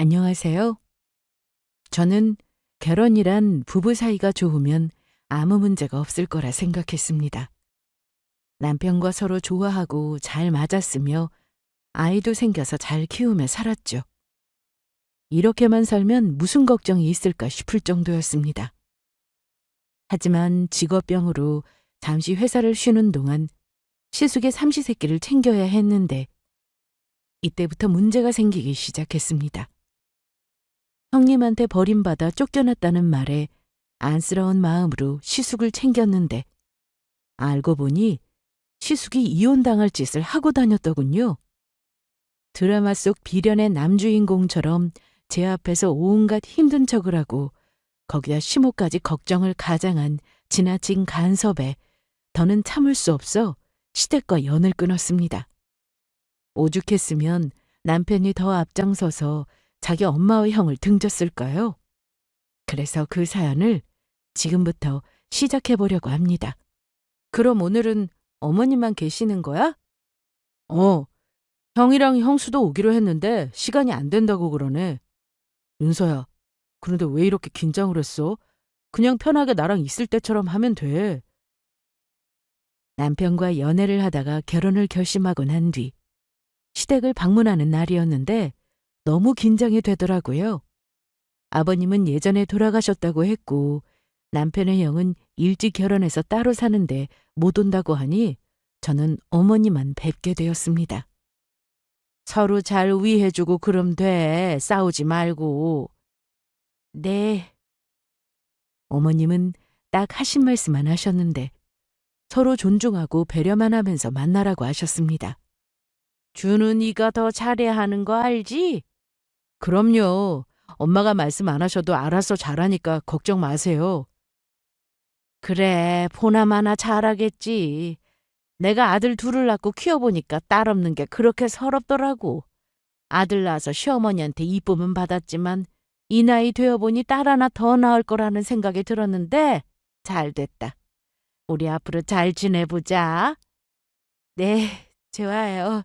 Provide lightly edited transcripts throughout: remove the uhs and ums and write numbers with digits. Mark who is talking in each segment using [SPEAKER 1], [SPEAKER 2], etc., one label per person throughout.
[SPEAKER 1] 안녕하세요. 저는 결혼이란 부부 사이가 좋으면 아무 문제가 없을 거라 생각했습니다. 남편과 서로 좋아하고 잘 맞았으며 아이도 생겨서 잘 키우며 살았죠. 이렇게만 살면 무슨 걱정이 있을까 싶을 정도였습니다. 하지만 직업병으로 잠시 회사를 쉬는 동안 시숙의 삼시세끼를 챙겨야 했는데 이때부터 문제가 생기기 시작했습니다. 형님한테 버림받아 쫓겨났다는 말에 안쓰러운 마음으로 시숙을 챙겼는데 알고 보니 시숙이 이혼당할 짓을 하고 다녔더군요. 드라마 속 비련의 남주인공처럼 제 앞에서 온갖 힘든 척을 하고 거기다 시모까지 걱정을 가장한 지나친 간섭에 더는 참을 수 없어 시댁과 연을 끊었습니다. 오죽했으면 남편이 더 앞장서서 자기 엄마와 형을 등졌을까요? 그래서 그 사연을 지금부터 시작해보려고 합니다. 그럼 오늘은 어머님만 계시는 거야? 형이랑 형수도 오기로 했는데 시간이 안 된다고 그러네. 윤서야, 그런데 왜 이렇게 긴장을 했어? 그냥 편하게 나랑 있을 때처럼 하면 돼. 남편과 연애를 하다가 결혼을 결심하고 난 뒤 시댁을 방문하는 날이었는데 너무 긴장이 되더라고요. 아버님은 예전에 돌아가셨다고 했고 남편의 형은 일찍 결혼해서 따로 사는데 못 온다고 하니 저는 어머니만 뵙게 되었습니다. 서로 잘 위해주고 그럼 돼. 싸우지 말고. 네. 어머님은 딱 하신 말씀만 하셨는데 서로 존중하고 배려만 하면서 만나라고 하셨습니다. 준은이가 더 잘해야 하는 거 알지? 그럼요. 엄마가 말씀 안 하셔도 알아서 잘하니까 걱정 마세요. 그래, 보나마나 잘하겠지. 내가 아들 둘을 낳고 키워보니까 딸 없는 게 그렇게 서럽더라고. 아들 낳아서 시어머니한테 이쁨은 받았지만 이 나이 되어보니 딸 하나 더 낳을 거라는 생각이 들었는데 잘 됐다. 우리 앞으로 잘 지내보자. 네, 좋아요.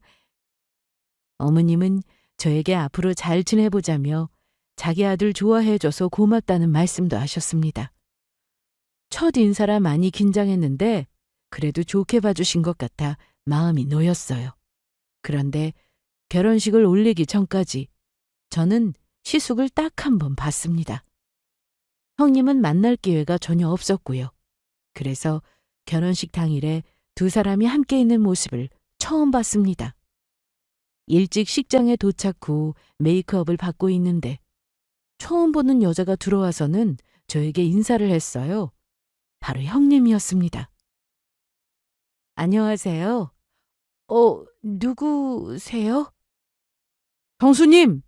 [SPEAKER 1] 어머님은 저에게 앞으로 잘 지내보자며 자기 아들 좋아해줘서 고맙다는 말씀도 하셨습니다. 첫 인사라 많이 긴장했는데 그래도 좋게 봐주신 것 같아 마음이 놓였어요. 그런데 결혼식을 올리기 전까지 저는 시숙을 딱 한 번 봤습니다. 형님은 만날 기회가 전혀 없었고요. 그래서 결혼식 당일에 두 사람이 함께 있는 모습을 처음 봤습니다. 일찍 식장에 도착 후 메이크업을 받고 있는데 처음 보는 여자가 들어와서는 저에게 인사를 했어요. 바로 형님이었습니다. 안녕하세요. 누구세요? 형수님!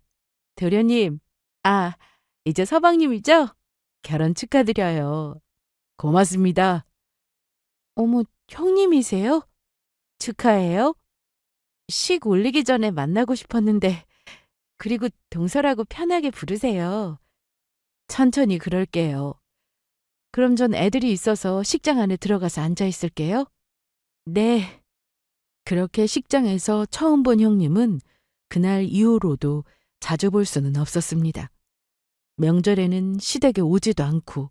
[SPEAKER 1] 도련님. 아, 이제 서방님이죠? 결혼 축하드려요. 고맙습니다. 어머, 형님이세요? 축하해요. 식 올리기 전에 만나고 싶었는데, 그리고 동서라고 편하게 부르세요. 천천히 그럴게요. 그럼 전 애들이 있어서 식장 안에 들어가서 앉아 있을게요. 네. 그렇게 식장에서 처음 본 형님은 그날 이후로도 자주 볼 수는 없었습니다. 명절에는 시댁에 오지도 않고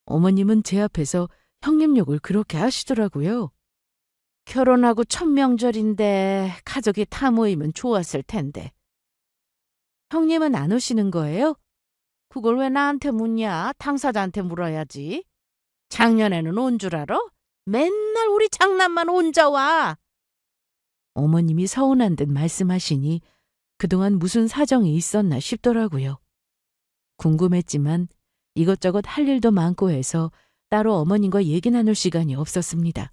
[SPEAKER 1] 어머님은 제 앞에서 형님 욕을 그렇게 하시더라고요. 결혼하고 첫 명절인데 가족이 다 모이면 좋았을 텐데. 형님은 안 오시는 거예요? 그걸 왜 나한테 묻냐? 당사자한테 물어야지. 작년에는 온 줄 알아? 맨날 우리 장남만 혼자 와. 어머님이 서운한 듯 말씀하시니 그동안 무슨 사정이 있었나 싶더라고요. 궁금했지만 이것저것 할 일도 많고 해서 따로 어머님과 얘기 나눌 시간이 없었습니다.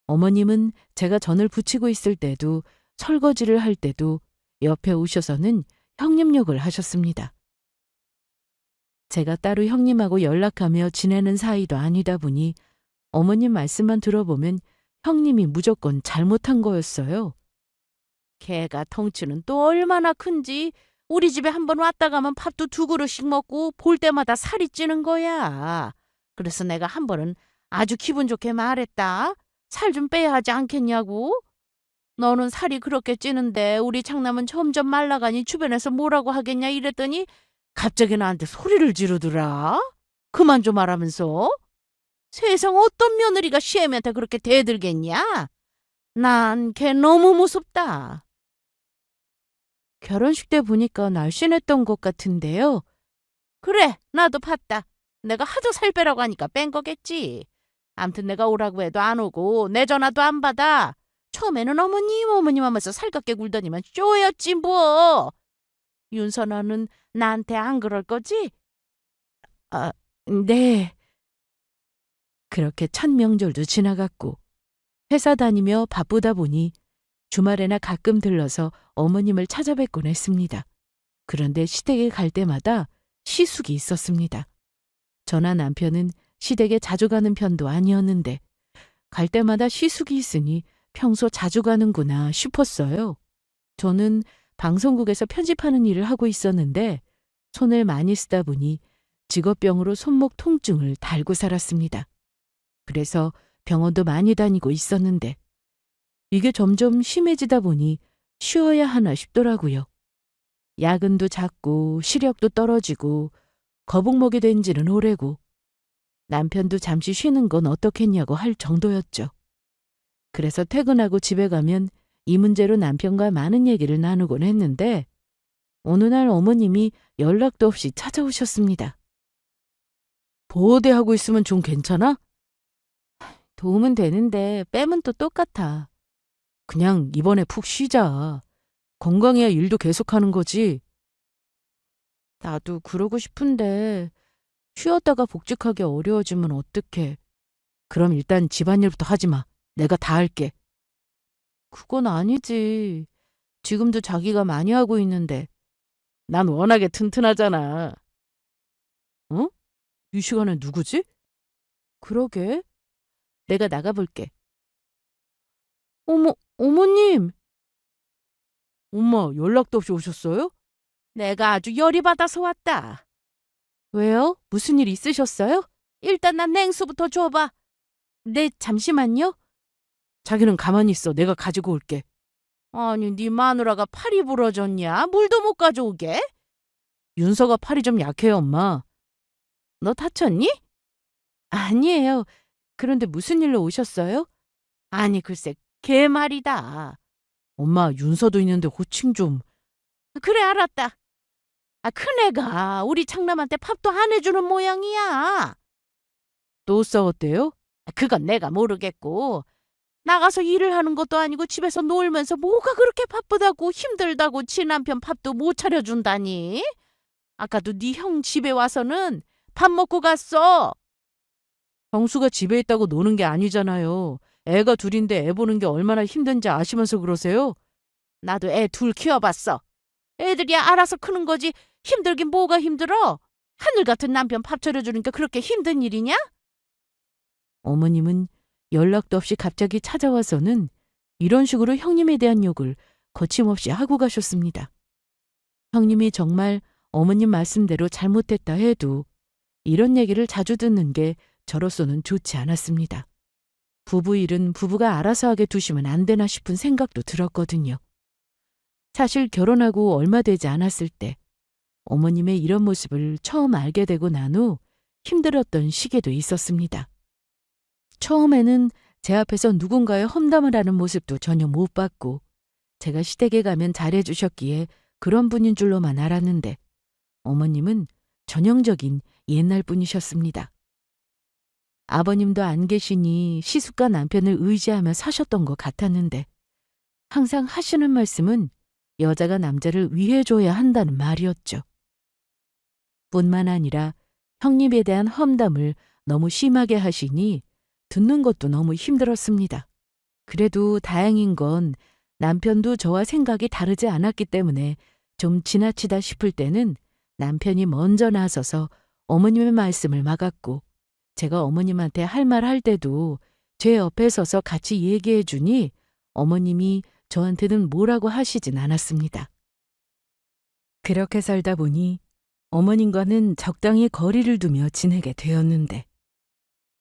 [SPEAKER 1] 어머님은 제가 전을 부치고 있을 때도 설거지를 할 때도 옆에 오셔서는 형님 욕을 하셨습니다. 제가 따로 형님하고 연락하며 지내는 사이도 아니다 보니 어머님 말씀만 들어보면 형님이 무조건 잘못한 거였어요. 걔가 덩치는 또 얼마나 큰지 우리 집에 한번 왔다 가면 밥도 두 그릇씩 먹고 볼 때마다 살이 찌는 거야. 그래서 내가 한 번은 아주 기분 좋게 말했다. 살 좀 빼야 하지 않겠냐고. 너는 살이 그렇게 찌는데 우리 장남은 점점 말라가니 주변에서 뭐라고 하겠냐 이랬더니 갑자기 나한테 소리를 지르더라. 그만 좀 하라면서. 세상 어떤 며느리가 시애미한테 그렇게 대들겠냐? 난 걔 너무 무섭다. 결혼식 때 보니까 날씬했던 것 같은데요. 그래, 나도 봤다. 내가 하도 살 빼라고 하니까 뺀 거겠지. 암튼 내가 오라고 해도 안 오고 내 전화도 안 받아. 처음에는 어머님 하면서 살갑게 굴더니만 쪼였지 뭐. 윤선아는 나한테 안 그럴 거지? 아, 네. 그렇게 첫 명절도 지나갔고 회사 다니며 바쁘다 보니 주말에나 가끔 들러서 어머님을 찾아뵙곤 했습니다. 그런데 시댁에 갈 때마다 시숙이 있었습니다. 저나 남편은 시댁에 자주 가는 편도 아니었는데 갈 때마다 시숙이 있으니 평소 자주 가는구나 싶었어요. 저는 방송국에서 편집하는 일을 하고 있었는데 손을 많이 쓰다 보니 직업병으로 손목 통증을 달고 살았습니다. 그래서 병원도 많이 다니고 있었는데 이게 점점 심해지다 보니 쉬어야 하나 싶더라고요. 야근도 잦고 시력도 떨어지고 거북목이 된 지는 오래고 남편도 잠시 쉬는 건 어떻겠냐고 할 정도였죠. 그래서 퇴근하고 집에 가면 이 문제로 남편과 많은 얘기를 나누곤 했는데 어느 날 어머님이 연락도 없이 찾아오셨습니다. 보호대하고 있으면 좀 괜찮아? 도움은 되는데 빼면 또 똑같아. 그냥 이번에 푹 쉬자. 건강해야 일도 계속하는 거지. 나도 그러고 싶은데 쉬었다가 복직하기 어려워지면 어떡해. 그럼 일단 집안일부터 하지 마. 내가 다 할게. 그건 아니지. 지금도 자기가 많이 하고 있는데 난 워낙에 튼튼하잖아. 어? 이 시간에 누구지? 그러게. 내가 나가볼게. 어머님. 엄마 연락도 없이 오셨어요? 내가 아주 열이 받아서 왔다. 왜요? 무슨 일 있으셨어요? 일단 난 냉수부터 줘봐. 네, 잠시만요. 자기는 가만히 있어. 내가 가지고 올게. 아니, 네 마누라가 팔이 부러졌냐? 물도 못 가져오게? 윤서가 팔이 좀 약해요, 엄마. 너 다쳤니? 아니에요. 그런데 무슨 일로 오셨어요? 아니, 글쎄, 걔 말이다. 엄마, 윤서도 있는데 호칭 좀. 그래, 알았다. 큰애가 우리 장남한테 밥도 안 해주는 모양이야. 또 싸웠대요? 그건 내가 모르겠고. 나가서 일을 하는 것도 아니고 집에서 놀면서 뭐가 그렇게 바쁘다고 힘들다고 지 남편 밥도 못 차려준다니. 아까도 네 형 집에 와서는 밥 먹고 갔어. 정수가 집에 있다고 노는 게 아니잖아요. 애가 둘인데 애 보는 게 얼마나 힘든지 아시면서 그러세요? 나도 애 둘 키워봤어. 애들이 알아서 크는 거지 힘들긴 뭐가 힘들어. 하늘 같은 남편 밥 차려주니까 그렇게 힘든 일이냐? 어머님은 연락도 없이 갑자기 찾아와서는 이런 식으로 형님에 대한 욕을 거침없이 하고 가셨습니다. 형님이 정말 어머님 말씀대로 잘못했다 해도 이런 얘기를 자주 듣는 게 저로서는 좋지 않았습니다. 부부 일은 부부가 알아서 하게 두시면 안 되나 싶은 생각도 들었거든요. 사실 결혼하고 얼마 되지 않았을 때 어머님의 이런 모습을 처음 알게 되고 난 후 힘들었던 시기도 있었습니다. 처음에는 제 앞에서 누군가의 험담을 하는 모습도 전혀 못 봤고 제가 시댁에 가면 잘해주셨기에 그런 분인 줄로만 알았는데 어머님은 전형적인 옛날 분이셨습니다. 아버님도 안 계시니 시숙과 남편을 의지하며 사셨던 것 같았는데 항상 하시는 말씀은 여자가 남자를 위해줘야 한다는 말이었죠. 뿐만 아니라 형님에 대한 험담을 너무 심하게 하시니 듣는 것도 너무 힘들었습니다. 그래도 다행인 건 남편도 저와 생각이 다르지 않았기 때문에 좀 지나치다 싶을 때는 남편이 먼저 나서서 어머님의 말씀을 막았고 제가 어머님한테 할 말 할 때도 제 옆에 서서 같이 얘기해 주니 어머님이 저한테는 뭐라고 하시진 않았습니다. 그렇게 살다 보니 어머님과는 적당히 거리를 두며 지내게 되었는데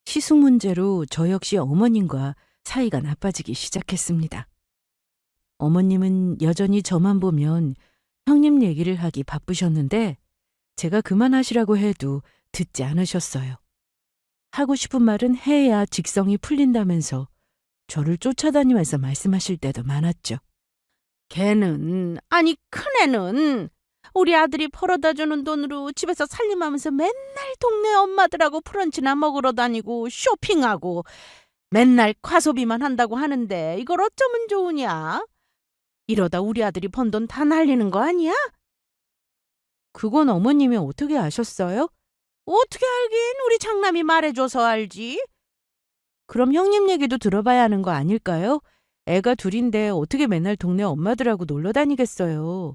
[SPEAKER 1] 시숙 문제로 저 역시 어머님과 사이가 나빠지기 시작했습니다. 어머님은 여전히 저만 보면 형님 얘기를 하기 바쁘셨는데 제가 그만하시라고 해도 듣지 않으셨어요. 하고 싶은 말은 해야 직성이 풀린다면서 저를 쫓아다니면서 말씀하실 때도 많았죠.
[SPEAKER 2] 걔는, 아니 큰애는 우리 아들이 벌어다 주는 돈으로 집에서 살림하면서 맨날 동네 엄마들하고 브런치나 먹으러 다니고 쇼핑하고 맨날 과소비만 한다고 하는데 이걸 어쩌면 좋으냐? 이러다 우리 아들이 번 돈 다 날리는 거 아니야?
[SPEAKER 1] 그건 어머님이 어떻게 아셨어요?
[SPEAKER 2] 어떻게 알긴 우리 장남이 말해줘서 알지.
[SPEAKER 1] 그럼 형님 얘기도 들어봐야 하는 거 아닐까요? 애가 둘인데 어떻게 맨날 동네 엄마들하고 놀러 다니겠어요.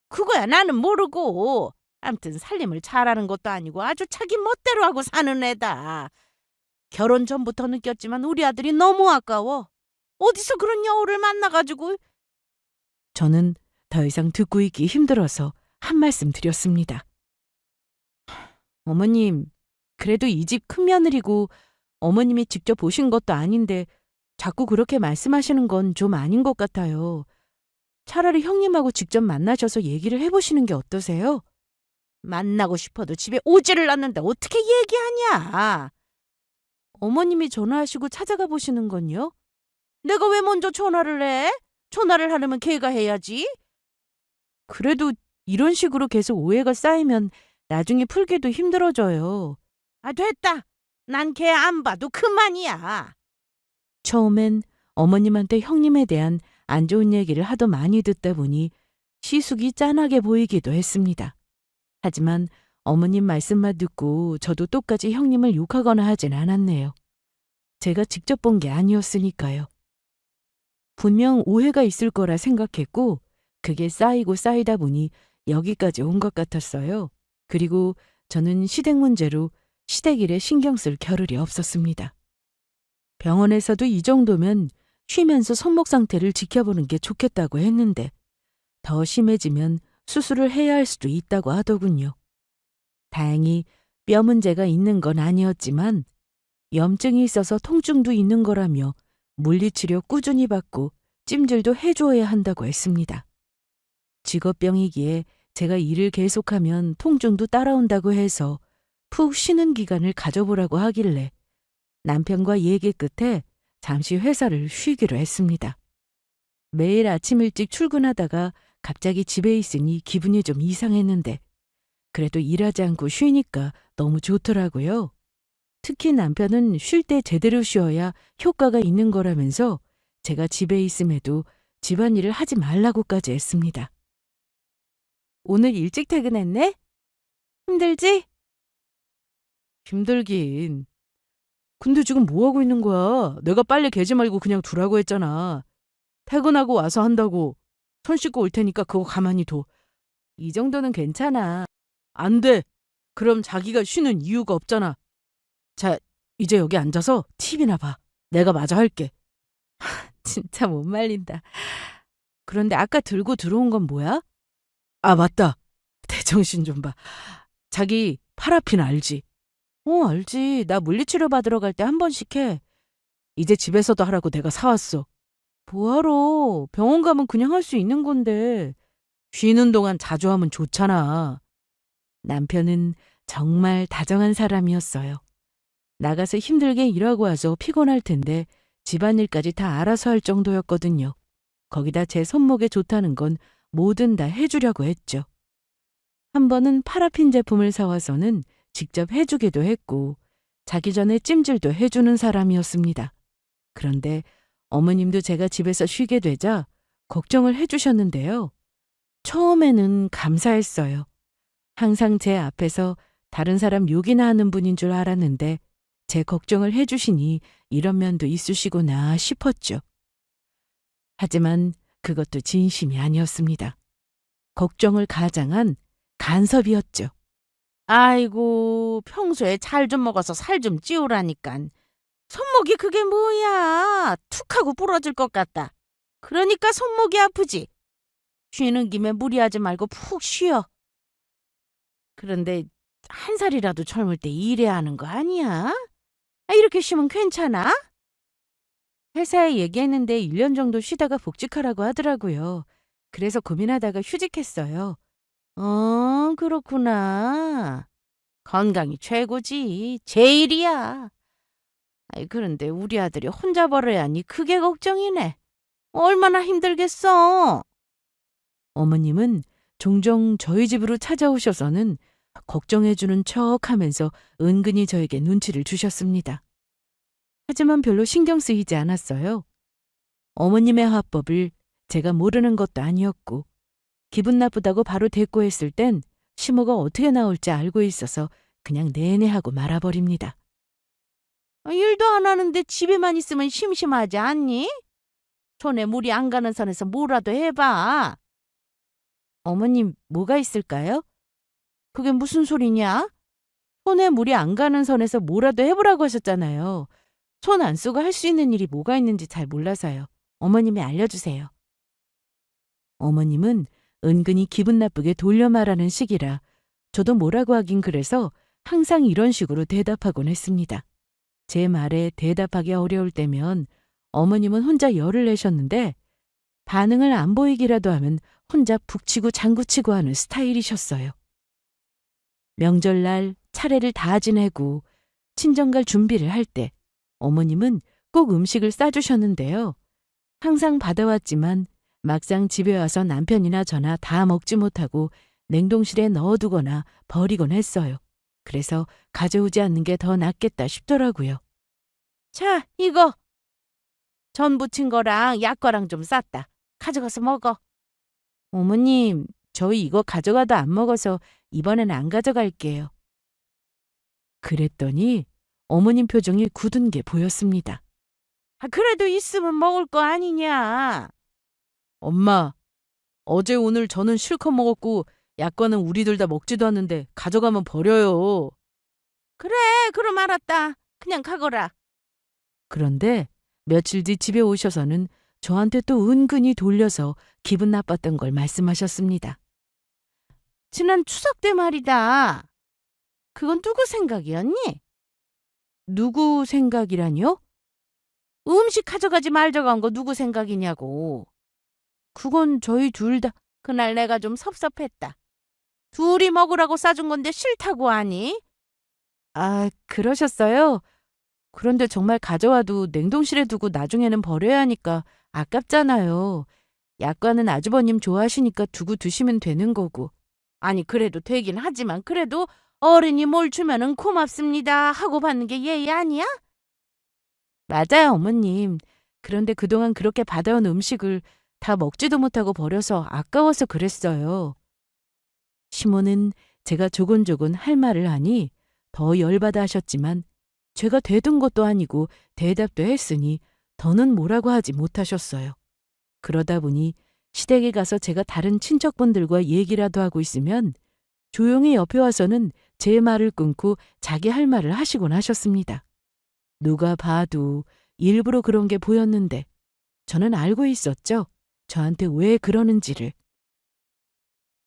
[SPEAKER 2] 그거야 나는 모르고. 암튼 살림을 잘하는 것도 아니고 아주 자기 멋대로 하고 사는 애다. 결혼 전부터 느꼈지만 우리 아들이 너무 아까워. 어디서 그런 여우를 만나가지고.
[SPEAKER 1] 저는 더 이상 듣고 있기 힘들어서 한 말씀 드렸습니다. 어머님, 그래도 이 집 큰며느리고 어머님이 직접 보신 것도 아닌데 자꾸 그렇게 말씀하시는 건 좀 아닌 것 같아요. 차라리 형님하고 직접 만나셔서 얘기를 해보시는 게 어떠세요?
[SPEAKER 2] 만나고 싶어도 집에 오지를 않는데 어떻게 얘기하냐.
[SPEAKER 1] 어머님이 전화하시고 찾아가 보시는 건요?
[SPEAKER 2] 내가 왜 먼저 전화를 해? 전화를 하려면 걔가 해야지.
[SPEAKER 1] 그래도 이런 식으로 계속 오해가 쌓이면 나중에 풀기도 힘들어져요.
[SPEAKER 2] 아, 됐다. 난 걔 안 봐도 그만이야.
[SPEAKER 1] 처음엔 어머님한테 형님에 대한 안 좋은 얘기를 하도 많이 듣다 보니 시숙이 짠하게 보이기도 했습니다. 하지만 어머님 말씀만 듣고 저도 똑같이 형님을 욕하거나 하진 않았네요. 제가 직접 본 게 아니었으니까요. 분명 오해가 있을 거라 생각했고 그게 쌓이고 쌓이다 보니 여기까지 온 것 같았어요. 그리고 저는 시댁 문제로 시댁 일에 신경 쓸 겨를이 없었습니다. 병원에서도 이 정도면 쉬면서 손목 상태를 지켜보는 게 좋겠다고 했는데 더 심해지면 수술을 해야 할 수도 있다고 하더군요. 다행히 뼈 문제가 있는 건 아니었지만 염증이 있어서 통증도 있는 거라며 물리치료 꾸준히 받고 찜질도 해줘야 한다고 했습니다. 직업병이기에 제가 일을 계속하면 통증도 따라온다고 해서 푹 쉬는 기간을 가져보라고 하길래 남편과 얘기 끝에 잠시 회사를 쉬기로 했습니다. 매일 아침 일찍 출근하다가 갑자기 집에 있으니 기분이 좀 이상했는데 그래도 일하지 않고 쉬니까 너무 좋더라고요. 특히 남편은 쉴 때 제대로 쉬어야 효과가 있는 거라면서 제가 집에 있음에도 집안일을 하지 말라고까지 했습니다. 오늘 일찍 퇴근했네? 힘들지? 힘들긴. 근데 지금 뭐 하고 있는 거야? 내가 빨리 개지 말고 그냥 두라고 했잖아. 퇴근하고 와서 한다고. 손 씻고 올 테니까 그거 가만히 둬. 이 정도는 괜찮아. 안 돼. 그럼 자기가 쉬는 이유가 없잖아. 자, 이제 여기 앉아서 TV나 봐. 내가 마저 할게. 진짜 못 말린다. 그런데 아까 들고 들어온 건 뭐야? 아, 맞다. 대정신 좀 봐. 자기 파라핀 알지? 알지. 나 물리치료 받으러 갈 때 한 번씩 해. 이제 집에서도 하라고 내가 사왔어. 뭐하러? 병원 가면 그냥 할 수 있는 건데. 쉬는 동안 자주 하면 좋잖아. 남편은 정말 다정한 사람이었어요. 나가서 힘들게 일하고 와서 피곤할 텐데 집안일까지 다 알아서 할 정도였거든요. 거기다 제 손목에 좋다는 건 뭐든 다 해주려고 했죠. 한 번은 파라핀 제품을 사와서는 직접 해주기도 했고 자기 전에 찜질도 해주는 사람이었습니다. 그런데 어머님도 제가 집에서 쉬게 되자 걱정을 해주셨는데요. 처음에는 감사했어요. 항상 제 앞에서 다른 사람 욕이나 하는 분인 줄 알았는데 제 걱정을 해주시니 이런 면도 있으시구나 싶었죠. 하지만 그것도 진심이 아니었습니다. 걱정을 가장한 간섭이었죠.
[SPEAKER 2] 아이고, 평소에 잘 좀 먹어서 살 좀 찌우라니깐. 손목이 그게 뭐야? 툭 하고 부러질 것 같다. 그러니까 손목이 아프지. 쉬는 김에 무리하지 말고 푹 쉬어. 그런데 한 살이라도 젊을 때 일해야 하는 거 아니야? 아, 이렇게 쉬면 괜찮아?
[SPEAKER 1] 회사에 얘기했는데 1년 정도 쉬다가 복직하라고 하더라고요. 그래서 고민하다가 휴직했어요.
[SPEAKER 2] 그렇구나. 건강이 최고지. 제일이야. 아이, 그런데 우리 아들이 혼자 벌어야 하니 그게 걱정이네. 얼마나 힘들겠어.
[SPEAKER 1] 어머님은 종종 저희 집으로 찾아오셔서는 걱정해주는 척 하면서 은근히 저에게 눈치를 주셨습니다. 하지만 별로 신경 쓰이지 않았어요. 어머님의 화법을 제가 모르는 것도 아니었고, 기분 나쁘다고 바로 대꾸했을 땐 심호가 어떻게 나올지 알고 있어서 그냥 내내 하고 말아버립니다.
[SPEAKER 2] 일도 안 하는데 집에만 있으면 심심하지 않니? 손에 물이 안 가는 선에서 뭐라도 해봐.
[SPEAKER 1] 어머님, 뭐가 있을까요?
[SPEAKER 2] 그게 무슨 소리냐?
[SPEAKER 1] 손에 물이 안 가는 선에서 뭐라도 해보라고 하셨잖아요. 손 안 쓰고 할 수 있는 일이 뭐가 있는지 잘 몰라서요. 어머님이 알려주세요. 어머님은 은근히 기분 나쁘게 돌려 말하는 식이라 저도 뭐라고 하긴 그래서 항상 이런 식으로 대답하곤 했습니다. 제 말에 대답하기 어려울 때면 어머님은 혼자 열을 내셨는데 반응을 안 보이기라도 하면 혼자 북치고 장구치고 하는 스타일이셨어요. 명절날 차례를 다 지내고 친정갈 준비를 할 때 어머님은 꼭 음식을 싸주셨는데요. 항상 받아왔지만 막상 집에 와서 남편이나 저나 다 먹지 못하고 냉동실에 넣어두거나 버리곤 했어요. 그래서 가져오지 않는 게 더 낫겠다 싶더라고요.
[SPEAKER 2] 자, 이거. 전 부친 거랑 약과랑 좀 쌌다. 가져가서 먹어.
[SPEAKER 1] 어머님, 저희 이거 가져가도 안 먹어서 이번엔 안 가져갈게요. 그랬더니 어머님 표정이 굳은 게 보였습니다.
[SPEAKER 2] 그래도 있으면 먹을 거 아니냐.
[SPEAKER 1] 엄마, 어제 오늘 저는 실컷 먹었고 약과는 우리들 다 먹지도 않는데 가져가면 버려요.
[SPEAKER 2] 그래, 그럼 알았다. 그냥 가거라.
[SPEAKER 1] 그런데 며칠 뒤 집에 오셔서는 저한테 또 은근히 돌려서 기분 나빴던 걸 말씀하셨습니다.
[SPEAKER 2] 지난 추석 때 말이다. 그건 누구 생각이었니?
[SPEAKER 1] 누구 생각이라뇨?
[SPEAKER 2] 음식 가져가지 말자고 한 거 누구 생각이냐고.
[SPEAKER 1] 그건 저희 둘 다.
[SPEAKER 2] 그날 내가 좀 섭섭했다. 둘이 먹으라고 싸준 건데 싫다고 하니?
[SPEAKER 1] 아, 그러셨어요? 그런데 정말 가져와도 냉동실에 두고 나중에는 버려야 하니까 아깝잖아요. 약과는 아주버님 좋아하시니까 두고 드시면 되는 거고.
[SPEAKER 2] 아니, 그래도 되긴 하지만 그래도 어른이 뭘 주면은 고맙습니다 하고 받는 게 예의 아니야?
[SPEAKER 1] 맞아요, 어머님. 그런데 그동안 그렇게 받아온 음식을 다 먹지도 못하고 버려서 아까워서 그랬어요. 시모는 제가 조곤조곤 할 말을 하니 더 열받아 하셨지만 제가 대든 것도 아니고 대답도 했으니 더는 뭐라고 하지 못하셨어요. 그러다 보니 시댁에 가서 제가 다른 친척분들과 얘기라도 하고 있으면 조용히 옆에 와서는 제 말을 끊고 자기 할 말을 하시곤 하셨습니다. 누가 봐도 일부러 그런 게 보였는데 저는 알고 있었죠. 저한테 왜 그러는지를.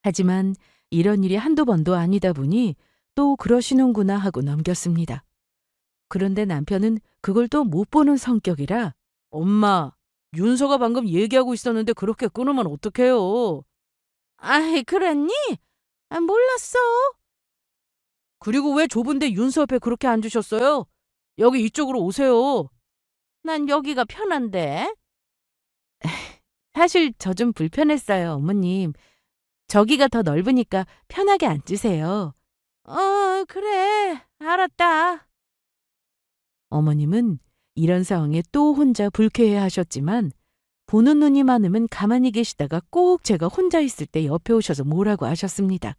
[SPEAKER 1] 하지만 이런 일이 한두 번도 아니다 보니 또 그러시는구나 하고 넘겼습니다. 그런데 남편은 그걸 또 못 보는 성격이라 엄마, 윤서가 방금 얘기하고 있었는데 그렇게 끊으면 어떡해요?
[SPEAKER 2] 아이, 그랬니? 몰랐어.
[SPEAKER 1] 그리고 왜 좁은데 윤서 옆에 그렇게 앉으셨어요? 여기 이쪽으로 오세요.
[SPEAKER 2] 난 여기가 편한데.
[SPEAKER 1] 사실 저 좀 불편했어요, 어머님. 저기가 더 넓으니까 편하게 앉으세요.
[SPEAKER 2] 그래. 알았다.
[SPEAKER 1] 어머님은 이런 상황에 또 혼자 불쾌해 하셨지만 보는 눈이 많으면 가만히 계시다가 꼭 제가 혼자 있을 때 옆에 오셔서 뭐라고 하셨습니다.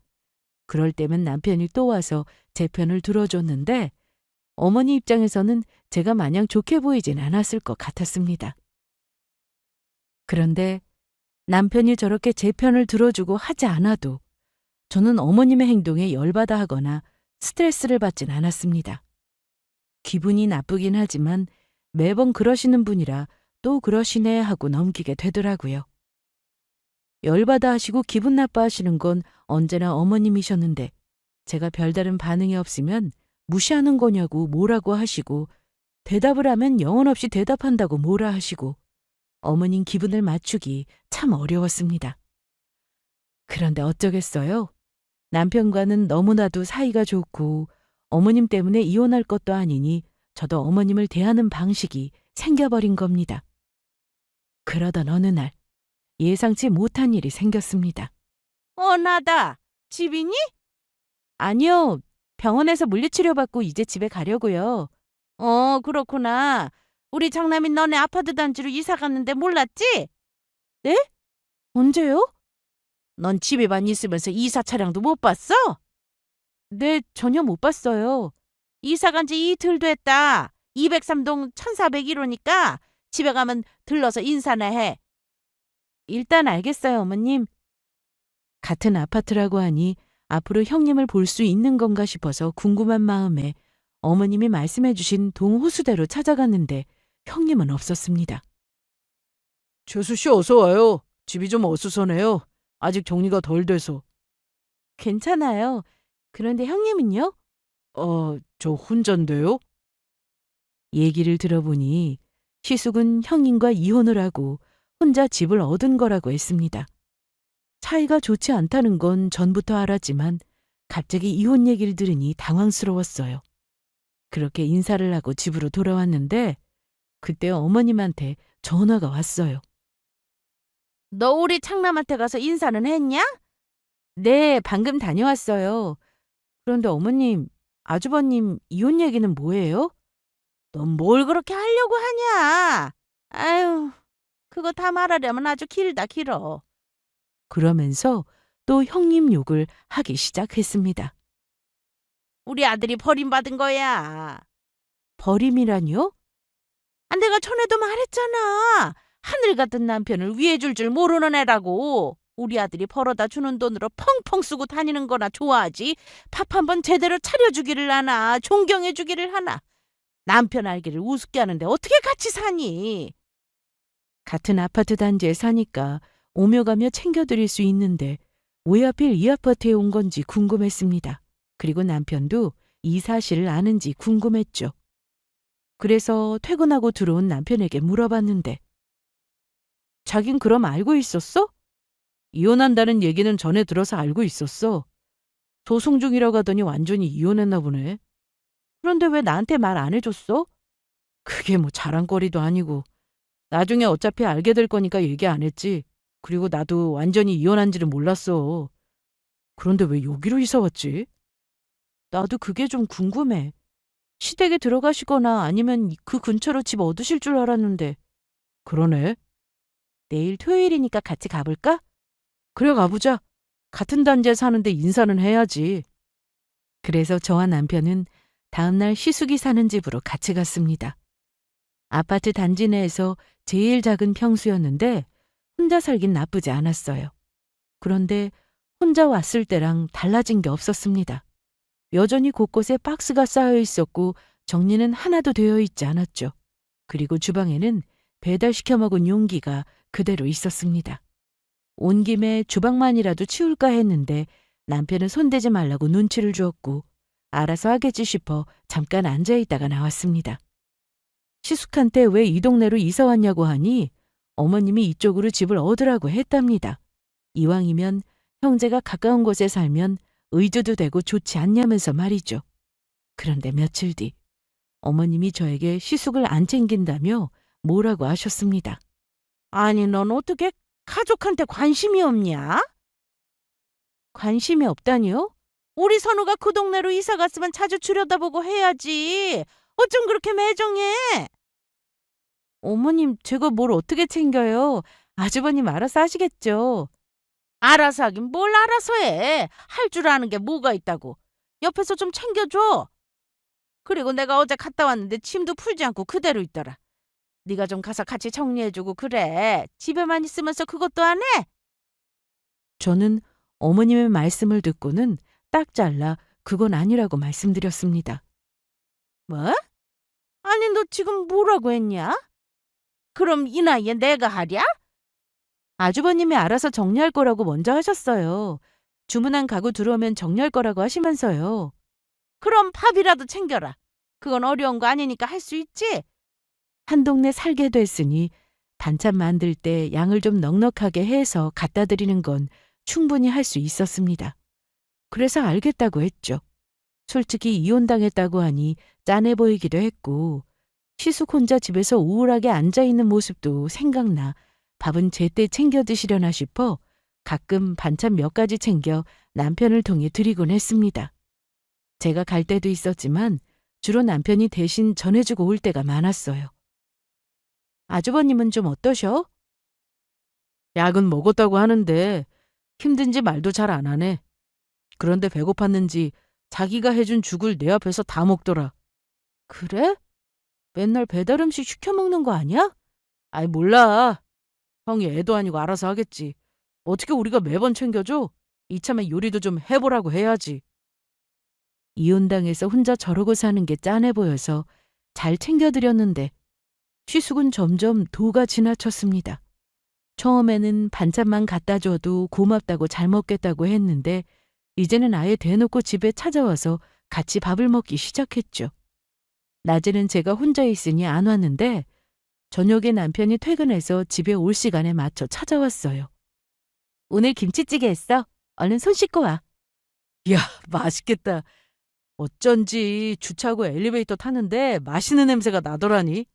[SPEAKER 1] 그럴 때면 남편이 또 와서 제 편을 들어줬는데 어머니 입장에서는 제가 마냥 좋게 보이진 않았을 것 같았습니다. 그런데 남편이 저렇게 제 편을 들어주고 하지 않아도 저는 어머님의 행동에 열받아 하거나 스트레스를 받진 않았습니다. 기분이 나쁘긴 하지만 매번 그러시는 분이라 또 그러시네 하고 넘기게 되더라고요. 열받아 하시고 기분 나빠하시는 건 언제나 어머님이셨는데 제가 별다른 반응이 없으면 무시하는 거냐고 뭐라고 하시고 대답을 하면 영혼 없이 대답한다고 뭐라 하시고 어머님 기분을 맞추기 참 어려웠습니다. 그런데 어쩌겠어요? 남편과는 너무나도 사이가 좋고 어머님 때문에 이혼할 것도 아니니 저도 어머님을 대하는 방식이 생겨버린 겁니다. 그러던 어느 날 예상치 못한 일이 생겼습니다.
[SPEAKER 2] 나다. 집이니?
[SPEAKER 1] 아니요, 병원에서 물리치료받고 이제 집에 가려고요.
[SPEAKER 2] 그렇구나. 우리 장남이 너네 아파트 단지로 이사 갔는데 몰랐지?
[SPEAKER 1] 네? 언제요?
[SPEAKER 2] 넌 집에만 있으면서 이사 차량도 못 봤어?
[SPEAKER 1] 네, 전혀 못 봤어요.
[SPEAKER 2] 이사 간 지 이틀 됐다. 203동 1401호니까 집에 가면 들러서 인사나 해.
[SPEAKER 1] 일단 알겠어요, 어머님. 같은 아파트라고 하니 앞으로 형님을 볼 수 있는 건가 싶어서 궁금한 마음에 어머님이 말씀해 주신 동호수대로 찾아갔는데 형님은 없었습니다. 재수 씨 어서 와요. 집이 좀 어수선해요. 아직 정리가 덜 돼서. 괜찮아요. 그런데 형님은요? 저 혼잔데요? 얘기를 들어보니 시숙은 형님과 이혼을 하고 혼자 집을 얻은 거라고 했습니다. 사이가 좋지 않다는 건 전부터 알았지만 갑자기 이혼 얘기를 들으니 당황스러웠어요. 그렇게 인사를 하고 집으로 돌아왔는데 그때 어머님한테 전화가 왔어요.
[SPEAKER 2] 너 우리 창남한테 가서 인사는 했냐?
[SPEAKER 1] 네, 방금 다녀왔어요. 그런데 어머님, 아주버님 이혼 얘기는 뭐예요?
[SPEAKER 2] 넌 뭘 그렇게 하려고 하냐? 아유, 그거 다 말하려면 아주 길어.
[SPEAKER 1] 그러면서 또 형님 욕을 하기 시작했습니다.
[SPEAKER 2] 우리 아들이 버림받은 거야.
[SPEAKER 1] 버림이라뇨?
[SPEAKER 2] 내가 전에도 말했잖아. 하늘 같은 남편을 위해 줄 줄 모르는 애라고. 우리 아들이 벌어다 주는 돈으로 펑펑 쓰고 다니는 거나 좋아하지. 밥 한번 제대로 차려주기를 하나, 존경해주기를 하나. 남편 알기를 우습게 하는데 어떻게 같이 사니?
[SPEAKER 1] 같은 아파트 단지에 사니까 오며 가며 챙겨드릴 수 있는데 왜 하필 이 아파트에 온 건지 궁금했습니다. 그리고 남편도 이 사실을 아는지 궁금했죠. 그래서 퇴근하고 들어온 남편에게 물어봤는데 자긴 그럼 알고 있었어? 이혼한다는 얘기는 전에 들어서 알고 있었어. 소송 중이라고 하더니 완전히 이혼했나 보네. 그런데 왜 나한테 말 안 해줬어? 그게 뭐 자랑거리도 아니고 나중에 어차피 알게 될 거니까 얘기 안 했지. 그리고 나도 완전히 이혼한지를 몰랐어. 그런데 왜 여기로 이사 왔지? 나도 그게 좀 궁금해. 시댁에 들어가시거나 아니면 그 근처로 집 얻으실 줄 알았는데. 그러네. 내일 토요일이니까 같이 가볼까? 그래 가보자. 같은 단지에 사는데 인사는 해야지. 그래서 저와 남편은 다음날 시숙이 사는 집으로 같이 갔습니다. 아파트 단지 내에서 제일 작은 평수였는데 혼자 살긴 나쁘지 않았어요. 그런데 혼자 왔을 때랑 달라진 게 없었습니다. 여전히 곳곳에 박스가 쌓여 있었고 정리는 하나도 되어 있지 않았죠. 그리고 주방에는 배달시켜 먹은 용기가 그대로 있었습니다. 온 김에 주방만이라도 치울까 했는데 남편은 손대지 말라고 눈치를 주었고 알아서 하겠지 싶어 잠깐 앉아있다가 나왔습니다. 시숙한테 왜 이 동네로 이사 왔냐고 하니 어머님이 이쪽으로 집을 얻으라고 했답니다. 이왕이면 형제가 가까운 곳에 살면 의주도 되고 좋지 않냐면서 말이죠. 그런데 며칠 뒤 어머님이 저에게 시숙을 안 챙긴다며 뭐라고 하셨습니다.
[SPEAKER 2] 아니, 넌 어떻게 가족한테 관심이 없냐?
[SPEAKER 1] 관심이 없다니요?
[SPEAKER 2] 우리 선우가 그 동네로 이사 갔으면 자주 들여다보고 해야지. 어쩜 그렇게 매정해?
[SPEAKER 1] 어머님, 제가 뭘 어떻게 챙겨요? 아주버님 알아서 하시겠죠.
[SPEAKER 2] 알아서 하긴 뭘 알아서 해. 할 줄 아는 게 뭐가 있다고. 옆에서 좀 챙겨줘. 그리고 내가 어제 갔다 왔는데 짐도 풀지 않고 그대로 있더라. 네가 좀 가서 같이 정리해주고 그래. 집에만 있으면서 그것도 안 해?
[SPEAKER 1] 저는 어머님의 말씀을 듣고는 딱 잘라 그건 아니라고 말씀드렸습니다.
[SPEAKER 2] 뭐? 아니, 너 지금 뭐라고 했냐? 그럼 이 나이에 내가 하랴?
[SPEAKER 1] 아주버님이 알아서 정리할 거라고 먼저 하셨어요. 주문한 가구 들어오면 정리할 거라고 하시면서요.
[SPEAKER 2] 그럼 밥이라도 챙겨라. 그건 어려운 거 아니니까 할 수 있지?
[SPEAKER 1] 한 동네 살게 됐으니 반찬 만들 때 양을 좀 넉넉하게 해서 갖다 드리는 건 충분히 할 수 있었습니다. 그래서 알겠다고 했죠. 솔직히 이혼당했다고 하니 짠해 보이기도 했고 시숙 혼자 집에서 우울하게 앉아있는 모습도 생각나 밥은 제때 챙겨 드시려나 싶어 가끔 반찬 몇 가지 챙겨 남편을 통해 드리곤 했습니다. 제가 갈 때도 있었지만 주로 남편이 대신 전해주고 올 때가 많았어요. 아주버님은 좀 어떠셔? 약은 먹었다고 하는데 힘든지 말도 잘 안 하네. 그런데 배고팠는지 자기가 해준 죽을 내 앞에서 다 먹더라. 그래? 맨날 배달 음식 시켜 먹는 거 아니야? 아이 몰라. 형이 애도 아니고 알아서 하겠지. 어떻게 우리가 매번 챙겨줘? 이참에 요리도 좀 해보라고 해야지. 이혼당해서 혼자 저러고 사는 게 짠해 보여서 잘 챙겨드렸는데 쉬숙은 점점 도가 지나쳤습니다. 처음에는 반찬만 갖다 줘도 고맙다고 잘 먹겠다고 했는데 이제는 아예 대놓고 집에 찾아와서 같이 밥을 먹기 시작했죠. 낮에는 제가 혼자 있으니 안 왔는데 저녁에 남편이 퇴근해서 집에 올 시간에 맞춰 찾아왔어요. 오늘 김치찌개 했어. 얼른 손 씻고 와. 이야, 맛있겠다. 어쩐지 주차하고 엘리베이터 타는데 맛있는 냄새가 나더라니.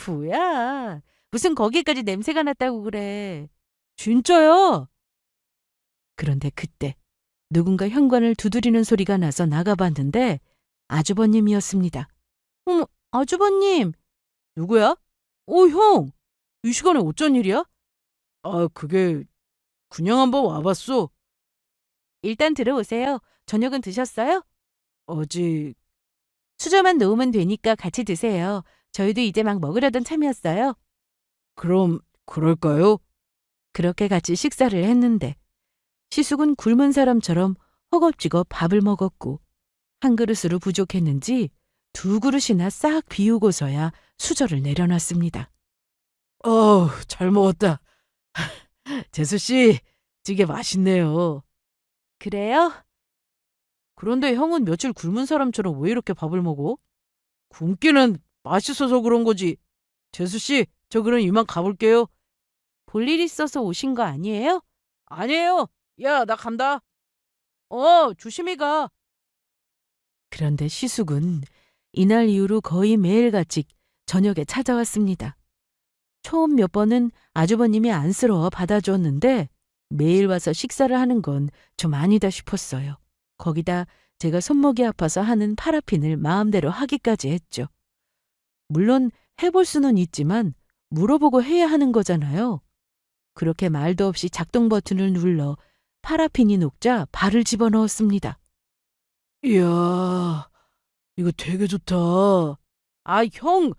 [SPEAKER 1] 뭐야? 무슨 거기까지 냄새가 났다고 그래. 진짜요? 그런데 그때 누군가 현관을 두드리는 소리가 나서 나가봤는데 아주버님이었습니다. 어머, 아주버님. 누구야? 형. 이 시간에 어쩐 일이야? 아, 그게 그냥 한번 와봤어. 일단 들어오세요. 저녁은 드셨어요? 어제 수저만 놓으면 되니까 같이 드세요. 저희도 이제 막 먹으려던 참이었어요. 그럼 그럴까요? 그렇게 같이 식사를 했는데 시숙은 굶은 사람처럼 허겁지겁 밥을 먹었고 한 그릇으로 부족했는지 두 그릇이나 싹 비우고서야 수저를 내려놨습니다. 잘 먹었다. 재수 씨, 찌개 맛있네요. 그래요? 그런데 형은 며칠 굶은 사람처럼 왜 이렇게 밥을 먹어? 굶기는 맛있어서 그런 거지. 재수 씨, 저 그럼 이만 가볼게요. 볼일 있어서 오신 거 아니에요? 아니에요. 야, 나 간다. 조심히 가. 그런데 시숙은 이날 이후로 거의 매일같이 저녁에 찾아왔습니다. 처음 몇 번은 아주버님이 안쓰러워 받아주었는데 매일 와서 식사를 하는 건 좀 아니다 싶었어요. 거기다 제가 손목이 아파서 하는 파라핀을 마음대로 하기까지 했죠. 물론 해볼 수는 있지만 물어보고 해야 하는 거잖아요. 그렇게 말도 없이 작동 버튼을 눌러 파라핀이 녹자 발을 집어넣었습니다. 이야, 이거 되게 좋다. 아, 형,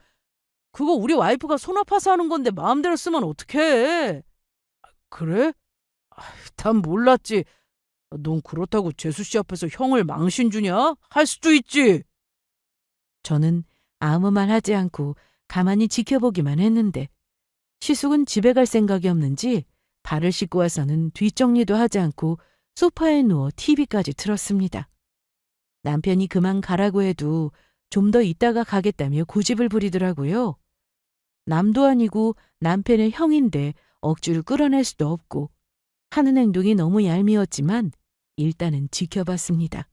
[SPEAKER 1] 그거 우리 와이프가 손 아파서 하는 건데 마음대로 쓰면 어떡해. 그래? 난 몰랐지. 넌 그렇다고 재수 씨 앞에서 형을 망신 주냐? 할 수도 있지. 저는 아무 말 하지 않고 가만히 지켜보기만 했는데 시숙은 집에 갈 생각이 없는지 발을 씻고 와서는 뒷정리도 하지 않고 소파에 누워 TV까지 틀었습니다. 남편이 그만 가라고 해도 좀 더 있다가 가겠다며 고집을 부리더라고요. 남도 아니고 남편의 형인데 억지로 끌어낼 수도 없고 하는 행동이 너무 얄미웠지만 일단은 지켜봤습니다.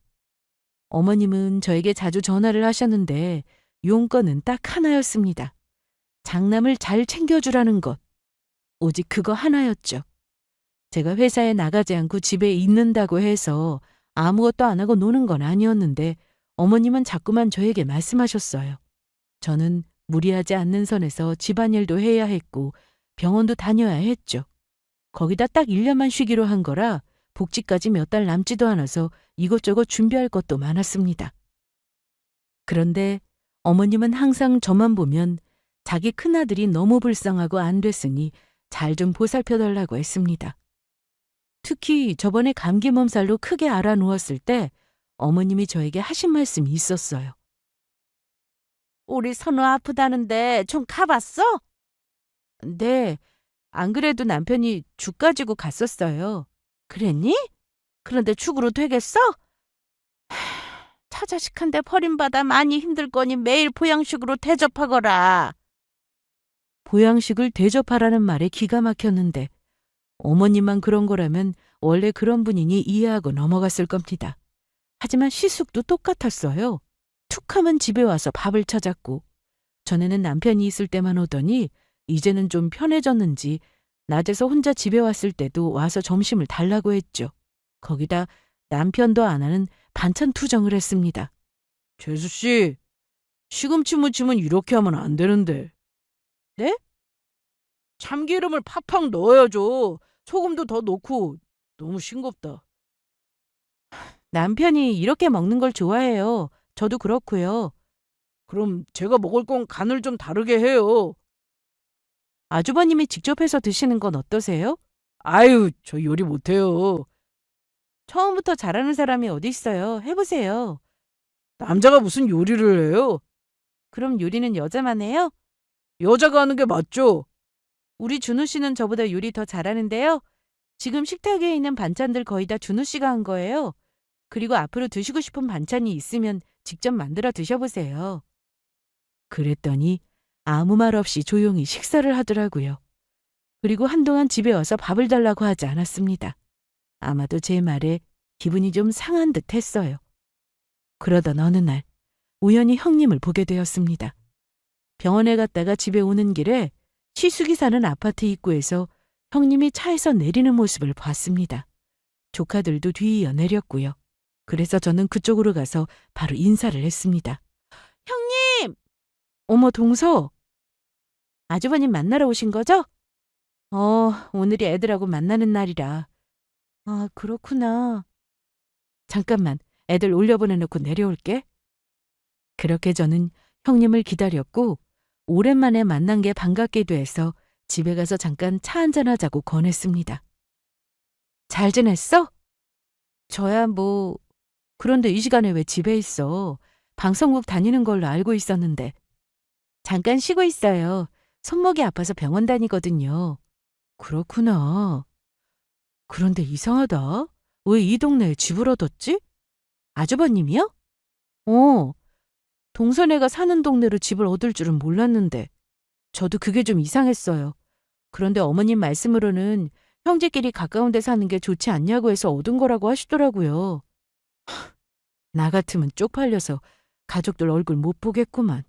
[SPEAKER 1] 어머님은 저에게 자주 전화를 하셨는데 용건은 딱 하나였습니다. 장남을 잘 챙겨주라는 것. 오직 그거 하나였죠. 제가 회사에 나가지 않고 집에 있는다고 해서 아무것도 안 하고 노는 건 아니었는데 어머님은 자꾸만 저에게 말씀하셨어요. 저는 무리하지 않는 선에서 집안일도 해야 했고 병원도 다녀야 했죠. 거기다 딱 1년만 쉬기로 한 거라 복지까지 몇 달 남지도 않아서 이것저것 준비할 것도 많았습니다. 그런데 어머님은 항상 저만 보면 자기 큰아들이 너무 불쌍하고 안 됐으니 잘 좀 보살펴달라고 했습니다. 특히 저번에 감기 몸살로 크게 앓아 누웠을 때 어머님이 저에게 하신 말씀이 있었어요.
[SPEAKER 2] 우리 선우 아프다는데 좀 가봤어?
[SPEAKER 1] 네, 안 그래도 남편이 죽 가지고 갔었어요.
[SPEAKER 2] 그랬니? 그런데 죽으로 되겠어? 처자식한테 버림받아 많이 힘들 거니 매일 보양식으로 대접하거라.
[SPEAKER 1] 보양식을 대접하라는 말에 기가 막혔는데 어머님만 그런 거라면 원래 그런 분이니 이해하고 넘어갔을 겁니다. 하지만 시숙도 똑같았어요. 툭 하면 집에 와서 밥을 찾았고 전에는 남편이 있을 때만 오더니 이제는 좀 편해졌는지 낮에서 혼자 집에 왔을 때도 와서 점심을 달라고 했죠. 거기다 남편도 안 하는 반찬 투정을 했습니다. 재수 씨, 시금치 무침은 이렇게 하면 안 되는데. 네? 참기름을 팍팍 넣어야죠. 소금도 더 넣고 너무 싱겁다. 남편이 이렇게 먹는 걸 좋아해요. 저도 그렇고요. 그럼 제가 먹을 건 간을 좀 다르게 해요. 아주버님이 직접 해서 드시는 건 어떠세요? 아유, 저 요리 못해요. 처음부터 잘하는 사람이 어디 있어요. 해보세요. 남자가 무슨 요리를 해요? 그럼 요리는 여자만 해요? 여자가 하는 게 맞죠. 우리 준우 씨는 저보다 요리 더 잘하는데요. 지금 식탁에 있는 반찬들 거의 다 준우 씨가 한 거예요. 그리고 앞으로 드시고 싶은 반찬이 있으면 직접 만들어 드셔보세요. 그랬더니 아무 말 없이 조용히 식사를 하더라고요. 그리고 한동안 집에 와서 밥을 달라고 하지 않았습니다. 아마도 제 말에 기분이 좀 상한 듯 했어요. 그러던 어느 날 우연히 형님을 보게 되었습니다. 병원에 갔다가 집에 오는 길에 시숙이 사는 아파트 입구에서 형님이 차에서 내리는 모습을 봤습니다. 조카들도 뒤이어 내렸고요. 그래서 저는 그쪽으로 가서 바로 인사를 했습니다. 형님! 어머, 동서. 아주버님 만나러 오신 거죠? 오늘이 애들하고 만나는 날이라. 아, 그렇구나. 잠깐만, 애들 올려보내놓고 내려올게. 그렇게 저는 형님을 기다렸고 오랜만에 만난 게 반갑기도 해서 집에 가서 잠깐 차 한잔하자고 권했습니다. 잘 지냈어? 저야 뭐... 그런데 이 시간에 왜 집에 있어? 방송국 다니는 걸로 알고 있었는데. 잠깐 쉬고 있어요. 손목이 아파서 병원 다니거든요. 그렇구나. 그런데 이상하다. 왜 이 동네에 집을 얻었지? 아주버님이요? 동선애가 사는 동네로 집을 얻을 줄은 몰랐는데 저도 그게 좀 이상했어요. 그런데 어머님 말씀으로는 형제끼리 가까운 데 사는 게 좋지 않냐고 해서 얻은 거라고 하시더라고요. 나 같으면 쪽팔려서 가족들 얼굴 못 보겠구만.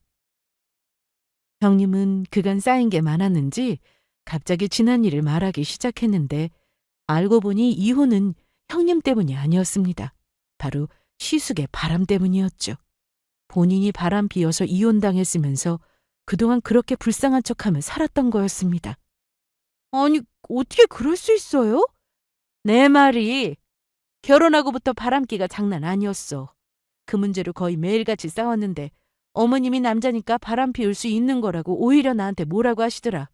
[SPEAKER 1] 형님은 그간 쌓인 게 많았는지 갑자기 지난 일을 말하기 시작했는데 알고 보니 이혼은 형님 때문이 아니었습니다. 바로 시숙의 바람 때문이었죠. 본인이 바람 피워서 이혼당했으면서 그동안 그렇게 불쌍한 척하며 살았던 거였습니다. 아니, 어떻게 그럴 수 있어요? 내 말이 결혼하고부터 바람기가 장난 아니었어. 그 문제로 거의 매일같이 싸웠는데 어머님이 남자니까 바람 피울 수 있는 거라고 오히려 나한테 뭐라고 하시더라.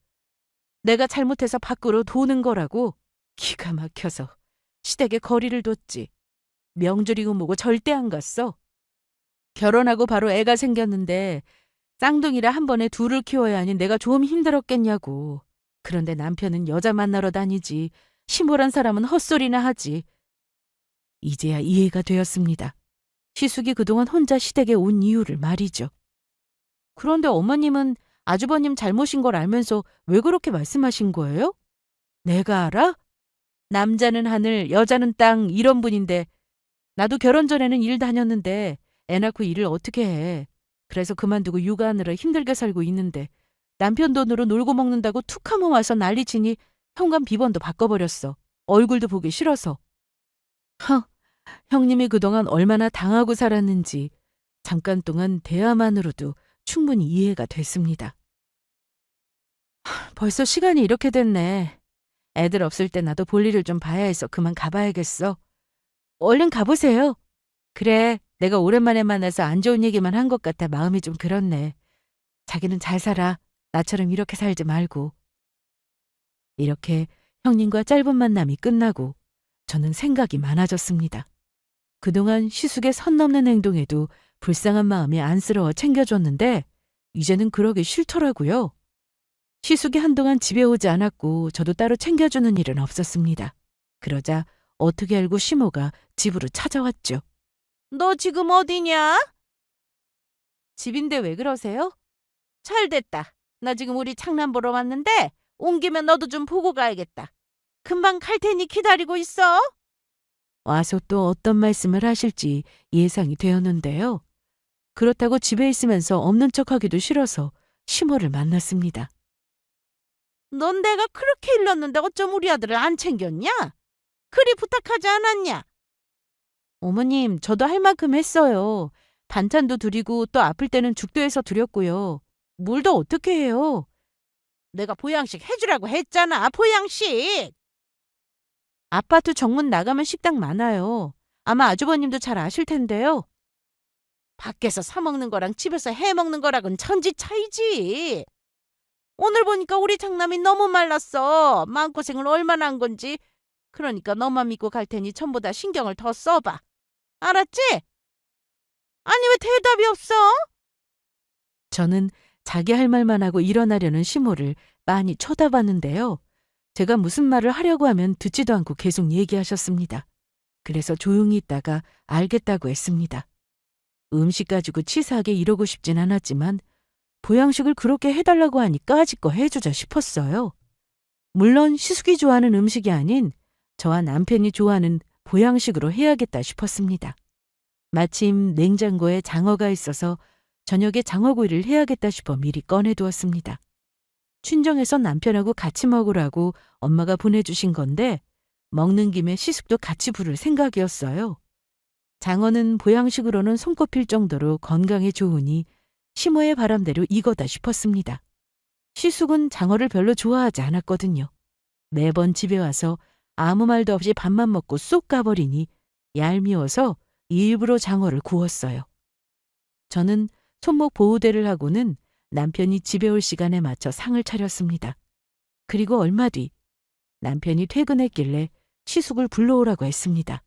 [SPEAKER 1] 내가 잘못해서 밖으로 도는 거라고. 기가 막혀서 시댁에 거리를 뒀지. 명절이고 뭐고 절대 안 갔어. 결혼하고 바로 애가 생겼는데 쌍둥이라 한 번에 둘을 키워야 하니 내가 좀 힘들었겠냐고. 그런데 남편은 여자 만나러 다니지. 시몰한 사람은 헛소리나 하지. 이제야 이해가 되었습니다. 시숙이 그동안 혼자 시댁에 온 이유를 말이죠. 그런데 어머님은 아주버님 잘못인 걸 알면서 왜 그렇게 말씀하신 거예요? 내가 알아? 남자는 하늘, 여자는 땅 이런 분인데 나도 결혼 전에는 일 다녔는데 애 낳고 일을 어떻게 해. 그래서 그만두고 육아하느라 힘들게 살고 있는데 남편 돈으로 놀고 먹는다고 툭 하면 와서 난리치니 현관 비번도 바꿔버렸어. 얼굴도 보기 싫어서. 형님이 그동안 얼마나 당하고 살았는지 잠깐 동안 대화만으로도 충분히 이해가 됐습니다. 벌써 시간이 이렇게 됐네. 애들 없을 때 나도 볼일을 좀 봐야 해서 그만 가봐야겠어. 얼른 가보세요. 그래, 내가 오랜만에 만나서 안 좋은 얘기만 한 것 같아 마음이 좀 그렇네. 자기는 잘 살아. 나처럼 이렇게 살지 말고. 이렇게 형님과 짧은 만남이 끝나고 저는 생각이 많아졌습니다. 그동안 시숙의 선 넘는 행동에도 불쌍한 마음이 안쓰러워 챙겨줬는데 이제는 그러기 싫더라고요. 시숙이 한동안 집에 오지 않았고 저도 따로 챙겨주는 일은 없었습니다. 그러자 어떻게 알고 시모가 집으로 찾아왔죠.
[SPEAKER 2] 너 지금 어디냐?
[SPEAKER 1] 집인데 왜 그러세요?
[SPEAKER 2] 잘 됐다. 나 지금 우리 장난 보러 왔는데 온 김에 너도 좀 보고 가야겠다. 금방 갈 테니 기다리고 있어.
[SPEAKER 1] 와서 또 어떤 말씀을 하실지 예상이 되었는데요. 그렇다고 집에 있으면서 없는 척하기도 싫어서 시모를 만났습니다.
[SPEAKER 2] 넌 내가 그렇게 일렀는데 어쩜 우리 아들을 안 챙겼냐? 그리 부탁하지 않았냐?
[SPEAKER 1] 어머님, 저도 할 만큼 했어요. 반찬도 드리고 또 아플 때는 죽도 해서 드렸고요. 뭘 더 어떻게 해요?
[SPEAKER 2] 내가 보양식 해주라고 했잖아, 보양식.
[SPEAKER 1] 아파트 정문 나가면 식당 많아요. 아마 아주버님도 잘 아실 텐데요.
[SPEAKER 2] 밖에서 사 먹는 거랑 집에서 해 먹는 거랑은 천지 차이지. 오늘 보니까 우리 장남이 너무 말랐어. 마음고생을 얼마나 한 건지. 그러니까 너만 믿고 갈 테니 전보다 신경을 더 써봐. 알았지? 아니 왜 대답이 없어?
[SPEAKER 1] 저는 자기 할 말만 하고 일어나려는 시모를 많이 쳐다봤는데요. 제가 무슨 말을 하려고 하면 듣지도 않고 계속 얘기하셨습니다. 그래서 조용히 있다가 알겠다고 했습니다. 음식 가지고 치사하게 이러고 싶진 않았지만 보양식을 그렇게 해달라고 하니 까짓거 해주자 싶었어요. 물론 시숙이 좋아하는 음식이 아닌 저와 남편이 좋아하는 보양식으로 해야겠다 싶었습니다. 마침 냉장고에 장어가 있어서 저녁에 장어구이를 해야겠다 싶어 미리 꺼내두었습니다. 친정에서 남편하고 같이 먹으라고 엄마가 보내주신 건데 먹는 김에 시숙도 같이 부를 생각이었어요. 장어는 보양식으로는 손꼽힐 정도로 건강에 좋으니 시모의 바람대로 이거다 싶었습니다. 시숙은 장어를 별로 좋아하지 않았거든요. 매번 집에 와서 아무 말도 없이 밥만 먹고 쏙 가버리니 얄미워서 일부러 장어를 구웠어요. 저는 손목 보호대를 하고는 남편이 집에 올 시간에 맞춰 상을 차렸습니다. 그리고 얼마 뒤 남편이 퇴근했길래 시숙을 불러오라고 했습니다.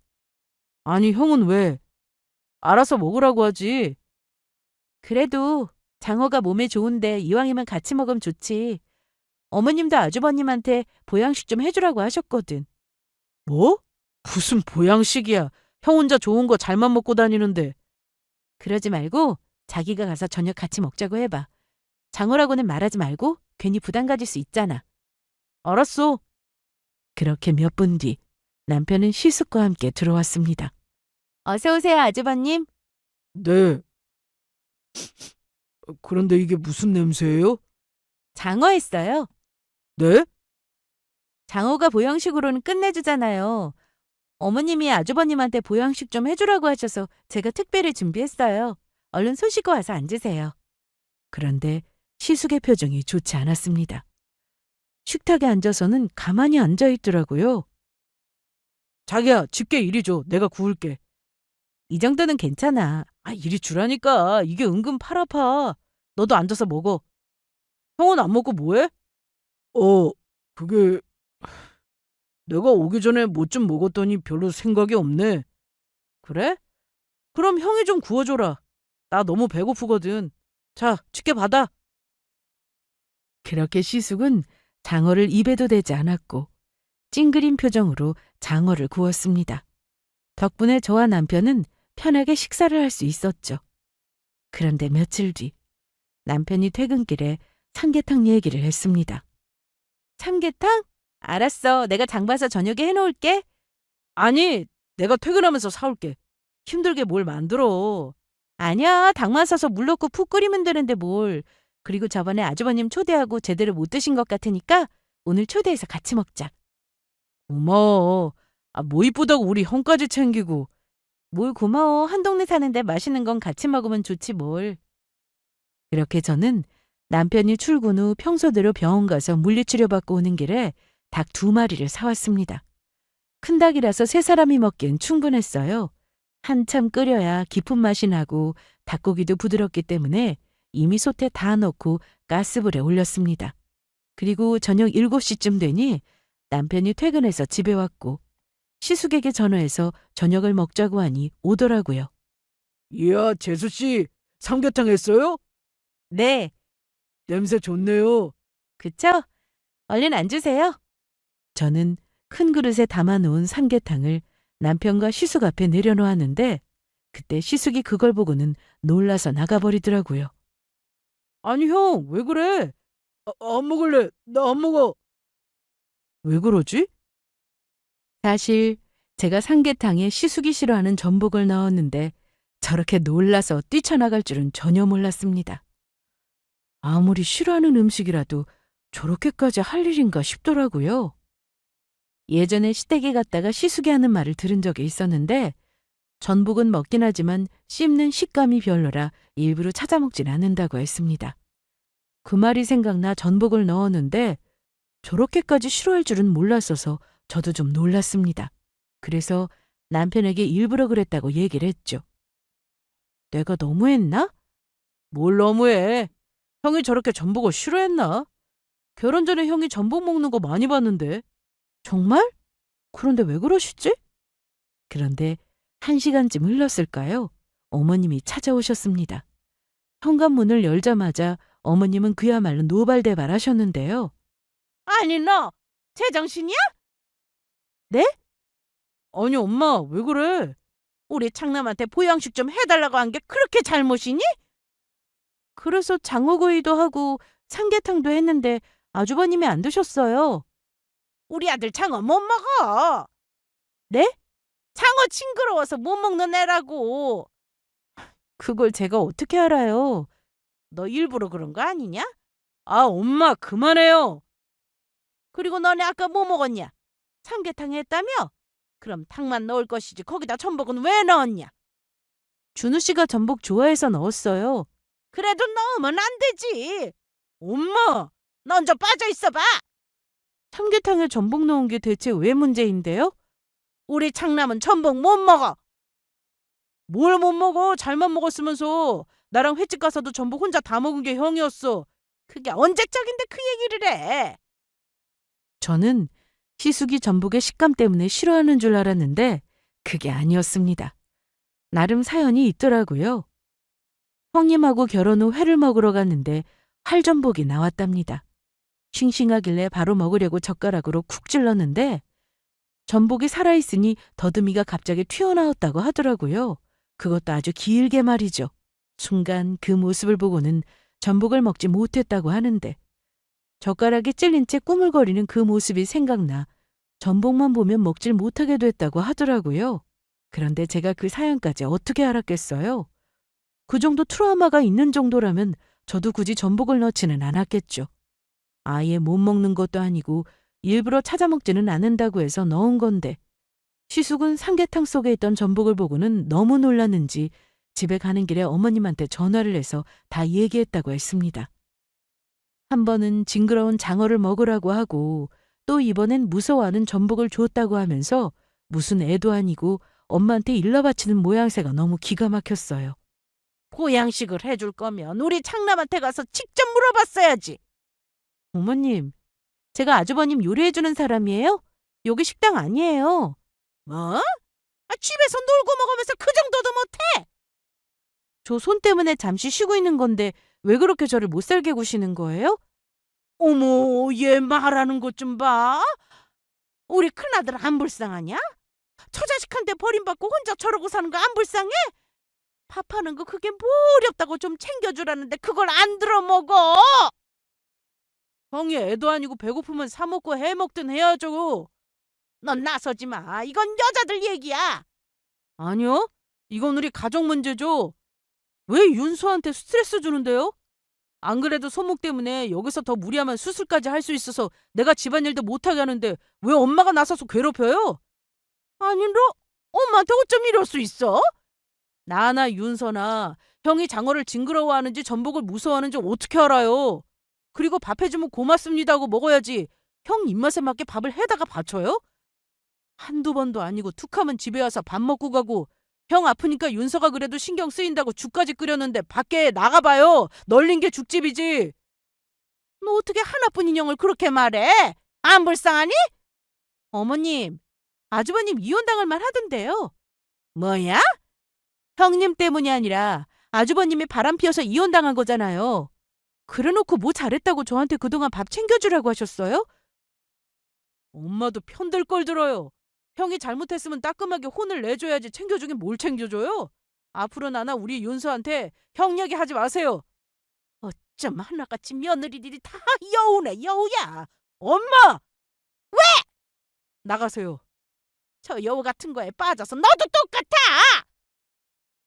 [SPEAKER 1] 아니, 형은 왜? 알아서 먹으라고 하지. 그래도 장어가 몸에 좋은데 이왕이면 같이 먹으면 좋지. 어머님도 아주버님한테 보양식 좀 해주라고 하셨거든. 뭐? 무슨 보양식이야. 형 혼자 좋은 거 잘만 먹고 다니는데. 그러지 말고 자기가 가서 저녁 같이 먹자고 해봐. 장어라고는 말하지 말고 괜히 부담 가질 수 있잖아. 알았어. 그렇게 몇 분 뒤 남편은 시숙과 함께 들어왔습니다. 어서 오세요, 아주버님.
[SPEAKER 3] 네. 그런데 이게 무슨 냄새예요?
[SPEAKER 1] 장어 했어요.
[SPEAKER 3] 네?
[SPEAKER 1] 장어가 보양식으로는 끝내주잖아요. 어머님이 아주버님한테 보양식 좀 해주라고 하셔서 제가 특별히 준비했어요. 얼른 손 씻고 와서 앉으세요. 그런데 시숙의 표정이 좋지 않았습니다. 식탁에 앉아서는 가만히 앉아있더라고요. 자기야, 집게 이리 줘. 내가 구울게. 이 정도는 괜찮아. 이리 주라니까. 이게 은근 팔 아파. 너도 앉아서 먹어. 형은 안 먹고 뭐해?
[SPEAKER 3] 그게 내가 오기 전에 뭐 좀 먹었더니 별로 생각이 없네.
[SPEAKER 1] 그래? 그럼 형이 좀 구워줘라. 나 너무 배고프거든. 자, 집게 받아. 그렇게 시숙은 장어를 입에도 대지 않았고 찡그린 표정으로 장어를 구웠습니다. 덕분에 저와 남편은 편하게 식사를 할 수 있었죠. 그런데 며칠 뒤 남편이 퇴근길에 삼계탕 얘기를 했습니다. 삼계탕? 알았어. 내가 장 봐서 저녁에 해놓을게. 아니, 내가 퇴근하면서 사올게. 힘들게 뭘 만들어. 아니야. 닭만 사서 물 넣고 푹 끓이면 되는데 뭘. 그리고 저번에 아주버님 초대하고 제대로 못 드신 것 같으니까 오늘 초대해서 같이 먹자. 고마워. 뭐 이쁘다고 우리 형까지 챙기고. 뭘 고마워. 한 동네 사는데 맛있는 건 같이 먹으면 좋지 뭘. 그렇게 저는 남편이 출근 후 평소대로 병원 가서 물리치료받고 오는 길에 닭 2마리를 사왔습니다. 큰 닭이라서 3사람이 먹기엔 충분했어요. 한참 끓여야 깊은 맛이 나고 닭고기도 부드럽기 때문에 이미 솥에 다 넣고 가스불에 올렸습니다. 그리고 저녁 7시쯤 되니 남편이 퇴근해서 집에 왔고 시숙에게 전화해서 저녁을 먹자고 하니 오더라고요.
[SPEAKER 3] 이야, 재수씨, 삼계탕 했어요?
[SPEAKER 1] 네,
[SPEAKER 3] 냄새 좋네요.
[SPEAKER 1] 그쵸? 얼른 앉으세요. 저는 큰 그릇에 담아놓은 삼계탕을 남편과 시숙 앞에 내려놓았는데 그때 시숙이 그걸 보고는 놀라서 나가버리더라고요.
[SPEAKER 3] 아니 형, 왜 그래? 안 먹을래. 나 안 먹어. 왜 그러지?
[SPEAKER 1] 사실 제가 삼계탕에 시숙이 싫어하는 전복을 넣었는데 저렇게 놀라서 뛰쳐나갈 줄은 전혀 몰랐습니다. 아무리 싫어하는 음식이라도 저렇게까지 할 일인가 싶더라고요. 예전에 시댁에 갔다가 시숙이 하는 말을 들은 적이 있었는데 전복은 먹긴 하지만 씹는 식감이 별로라 일부러 찾아 먹진 않는다고 했습니다. 그 말이 생각나 전복을 넣었는데 저렇게까지 싫어할 줄은 몰랐어서 저도 좀 놀랐습니다. 그래서 남편에게 일부러 그랬다고 얘기를 했죠. 내가 너무했나?
[SPEAKER 3] 뭘 너무해. 형이 저렇게 전복을 싫어했나? 결혼 전에 형이 전복 먹는 거 많이 봤는데.
[SPEAKER 1] 정말? 그런데 왜 그러시지? 그런데 1시간쯤 흘렀을까요? 어머님이 찾아오셨습니다. 현관문을 열자마자 어머님은 그야말로 노발대발하셨는데요.
[SPEAKER 2] 아니 너 제정신이야?
[SPEAKER 3] 아니 엄마, 왜 그래?
[SPEAKER 2] 우리 창남한테 보양식 좀 해달라고 한 게 그렇게 잘못이니?
[SPEAKER 1] 그래서 장어구이도 하고 삼계탕도 했는데 아주버님이 안 드셨어요.
[SPEAKER 2] 우리 아들 장어 못 먹어.
[SPEAKER 1] 네?
[SPEAKER 2] 장어 징그러워서 못 먹는 애라고.
[SPEAKER 1] 그걸 제가 어떻게 알아요?
[SPEAKER 2] 너 일부러 그런 거 아니냐?
[SPEAKER 3] 아, 엄마, 그만해요.
[SPEAKER 2] 그리고 너네 아까 뭐 먹었냐? 삼계탕 했다며? 그럼 탕만 넣을 것이지 거기다 전복은 왜 넣었냐?
[SPEAKER 1] 준우 씨가 전복 좋아해서 넣었어요.
[SPEAKER 2] 그래도 넣으면 안 되지. 엄마, 넌 좀 빠져 있어봐.
[SPEAKER 1] 삼계탕에 전복 넣은 게 대체 왜 문제인데요?
[SPEAKER 2] 우리 창남은 전복 못 먹어.
[SPEAKER 3] 뭘 못 먹어? 잘만 먹었으면서. 나랑 횟집 가서도 전복 혼자 다 먹은 게 형이었어.
[SPEAKER 2] 그게 언제적인데 그 얘기를 해.
[SPEAKER 1] 저는 시숙이 전복의 식감 때문에 싫어하는 줄 알았는데 그게 아니었습니다. 나름 사연이 있더라고요. 형님하고 결혼 후 회를 먹으러 갔는데 활전복이 나왔답니다. 싱싱하길래 바로 먹으려고 젓가락으로 쿡 찔렀는데 전복이 살아있으니 더듬이가 갑자기 튀어나왔다고 하더라고요. 그것도 아주 길게 말이죠. 순간 그 모습을 보고는 전복을 먹지 못했다고 하는데 젓가락이 찔린 채 꾸물거리는 그 모습이 생각나 전복만 보면 먹질 못하게 됐다고 하더라고요. 그런데 제가 그 사연까지 어떻게 알았겠어요? 그 정도 트라우마가 있는 정도라면 저도 굳이 전복을 넣지는 않았겠죠. 아예 못 먹는 것도 아니고 일부러 찾아 먹지는 않는다고 해서 넣은 건데 시숙은 삼계탕 속에 있던 전복을 보고는 너무 놀랐는지 집에 가는 길에 어머님한테 전화를 해서 다 얘기했다고 했습니다. 한 번은 징그러운 장어를 먹으라고 하고 또 이번엔 무서워하는 전복을 줬다고 하면서 무슨 애도 아니고 엄마한테 일러 바치는 모양새가 너무 기가 막혔어요.
[SPEAKER 2] 보양식을 해줄 거면 우리 창남한테 가서 직접 물어봤어야지.
[SPEAKER 1] 어머님, 제가 아주버님 요리해주는 사람이에요? 여기 식당 아니에요.
[SPEAKER 2] 뭐? 집에서 놀고 먹으면서 그 정도도 못해?
[SPEAKER 1] 저 손 때문에 잠시 쉬고 있는 건데 왜 그렇게 저를 못 살게 구시는 거예요?
[SPEAKER 2] 어머, 얘 말하는 것 좀 봐. 우리 큰아들 안 불쌍하냐? 처자식한테 버림받고 혼자 저러고 사는 거 안 불쌍해? 밥하는 거 그게 뭐 어렵다고 좀 챙겨주라는데 그걸 안 들어먹어.
[SPEAKER 3] 형이 애도 아니고 배고프면 사 먹고 해 먹든 해야죠.
[SPEAKER 2] 넌 나서지 마. 이건 여자들 얘기야.
[SPEAKER 3] 아니요. 이건 우리 가족 문제죠. 왜 윤수한테 스트레스 주는데요? 안 그래도 손목 때문에 여기서 더 무리하면 수술까지 할 수 있어서 내가 집안일도 못하게 하는데 왜 엄마가 나서서 괴롭혀요?
[SPEAKER 2] 아니 너 엄마한테 어쩜 이럴 수 있어?
[SPEAKER 3] 나나 윤서나 형이 장어를 징그러워하는지 전복을 무서워하는지 어떻게 알아요? 그리고 밥 해주면 고맙습니다 하고 먹어야지. 형 입맛에 맞게 밥을 해다가 바쳐요? 한두 번도 아니고 툭하면 집에 와서 밥 먹고 가고 형 아프니까 윤서가 그래도 신경 쓰인다고 죽까지 끓였는데 밖에 나가봐요. 널린 게 죽집이지.
[SPEAKER 2] 너 어떻게 하나뿐인 형을 그렇게 말해? 안 불쌍하니?
[SPEAKER 1] 어머님, 아주버님 이혼당할 말 하던데요.
[SPEAKER 2] 뭐야?
[SPEAKER 1] 형님 때문이 아니라 아주버님이 바람 피워서 이혼당한 거잖아요. 그래놓고 뭐 잘했다고 저한테 그동안 밥 챙겨주라고 하셨어요?
[SPEAKER 3] 엄마도 편들 걸 들어요. 형이 잘못했으면 따끔하게 혼을 내줘야지 챙겨주긴 뭘 챙겨줘요? 앞으로 나나 우리 윤서한테 형 얘기하지 마세요.
[SPEAKER 2] 좀 하나같이 며느리들이 다 여우네 여우야.
[SPEAKER 3] 엄마! 나가세요.
[SPEAKER 2] 저 여우 같은 거에 빠져서 너도 똑같아.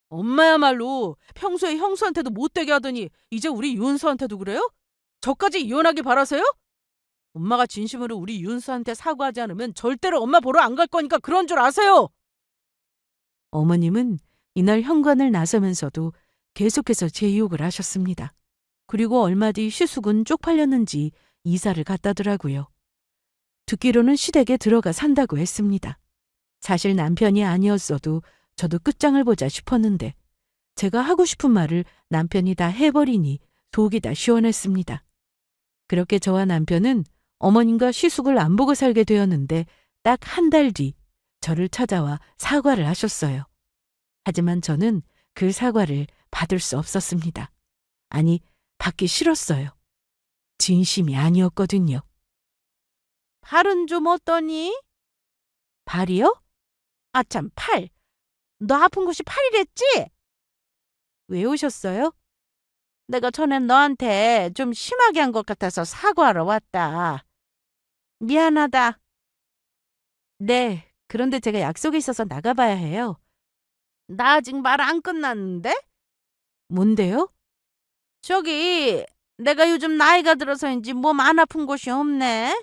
[SPEAKER 3] 엄마야말로 평소에 형수한테도 못되게 하더니 이제 우리 윤서한테도 그래요? 저까지 이혼하길 바라세요? 엄마가 진심으로 우리 윤서한테 사과하지 않으면 절대로 엄마 보러 안 갈 거니까 그런 줄 아세요.
[SPEAKER 1] 어머님은 이날 현관을 나서면서도 계속해서 제 유혹을 하셨습니다. 그리고 얼마 뒤 시숙은 쪽팔렸는지 이사를 갔다더라고요. 듣기로는 시댁에 들어가 산다고 했습니다. 사실 남편이 아니었어도 저도 끝장을 보자 싶었는데 제가 하고 싶은 말을 남편이 다 해버리니 속이 다 시원했습니다. 그렇게 저와 남편은 어머님과 시숙을 안 보고 살게 되었는데 딱 한 달 뒤 저를 찾아와 사과를 하셨어요. 하지만 저는 그 사과를 받을 수 없었습니다. 아니, 받기 싫었어요. 진심이 아니었거든요.
[SPEAKER 2] 발은 좀 어떠니?
[SPEAKER 1] 발이요?
[SPEAKER 2] 아참 팔. 너 아픈 곳이 팔이랬지?
[SPEAKER 1] 왜 오셨어요?
[SPEAKER 2] 내가 전엔 너한테 좀 심하게 한 것 같아서 사과하러 왔다. 미안하다.
[SPEAKER 1] 네, 그런데 제가 약속이 있어서 나가봐야 해요.
[SPEAKER 2] 나 아직 말 안 끝났는데?
[SPEAKER 1] 뭔데요?
[SPEAKER 2] 저기 내가 요즘 나이가 들어서인지 몸 안 아픈 곳이 없네.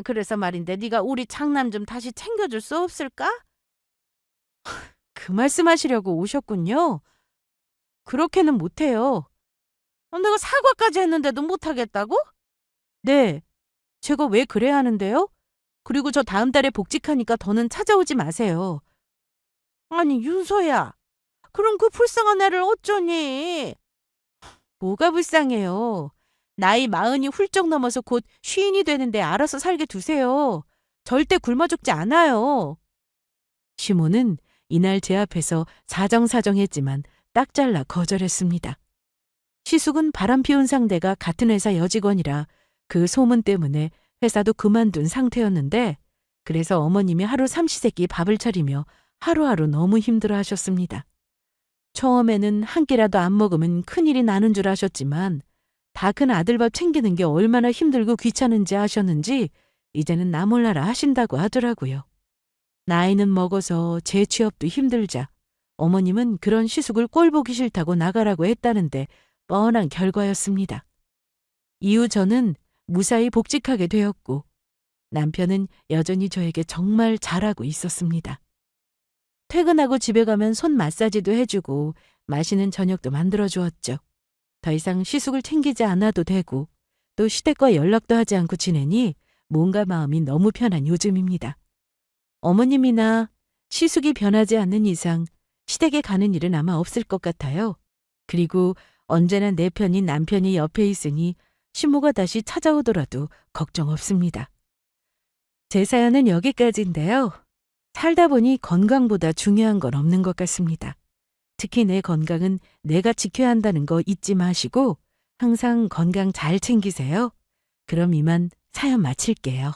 [SPEAKER 2] 그래서 말인데 네가 우리 장남 좀 다시 챙겨줄 수 없을까?
[SPEAKER 1] 그 말씀하시려고 오셨군요. 그렇게는 못해요.
[SPEAKER 2] 내가 사과까지 했는데도 못하겠다고?
[SPEAKER 1] 네, 제가 왜 그래야 하는데요? 그리고 저 다음 달에 복직하니까 더는 찾아오지 마세요.
[SPEAKER 2] 아니 윤서야, 그럼 그 불쌍한 애를 어쩌니?
[SPEAKER 1] 뭐가 불쌍해요. 나이 40이 훌쩍 넘어서 곧 쉰이 되는데 알아서 살게 두세요. 절대 굶어 죽지 않아요. 시모는 이날 제 앞에서 사정사정했지만 딱 잘라 거절했습니다. 시숙은 바람 피운 상대가 같은 회사 여직원이라 그 소문 때문에 회사도 그만둔 상태였는데 그래서 어머님이 하루 삼시세끼 밥을 차리며 하루하루 너무 힘들어 하셨습니다. 처음에는 한 끼라도 안 먹으면 큰일이 나는 줄 아셨지만 다 큰 아들밥 챙기는 게 얼마나 힘들고 귀찮은지 아셨는지 이제는 나 몰라라 하신다고 하더라고요. 나이는 먹어서 재취업도 힘들자 어머님은 그런 시숙을 꼴 보기 싫다고 나가라고 했다는데 뻔한 결과였습니다. 이후 저는 무사히 복직하게 되었고 남편은 여전히 저에게 정말 잘하고 있었습니다. 퇴근하고 집에 가면 손 마사지도 해주고 맛있는 저녁도 만들어주었죠. 더 이상 시숙을 챙기지 않아도 되고 또 시댁과 연락도 하지 않고 지내니 몸과 마음이 너무 편한 요즘입니다. 어머님이나 시숙이 변하지 않는 이상 시댁에 가는 일은 아마 없을 것 같아요. 그리고 언제나 내 편인 남편이 옆에 있으니 시모가 다시 찾아오더라도 걱정 없습니다. 제 사연은 여기까지인데요. 살다 보니 건강보다 중요한 건 없는 것 같습니다. 특히 내 건강은 내가 지켜야 한다는 거 잊지 마시고 항상 건강 잘 챙기세요. 그럼 이만 사연 마칠게요.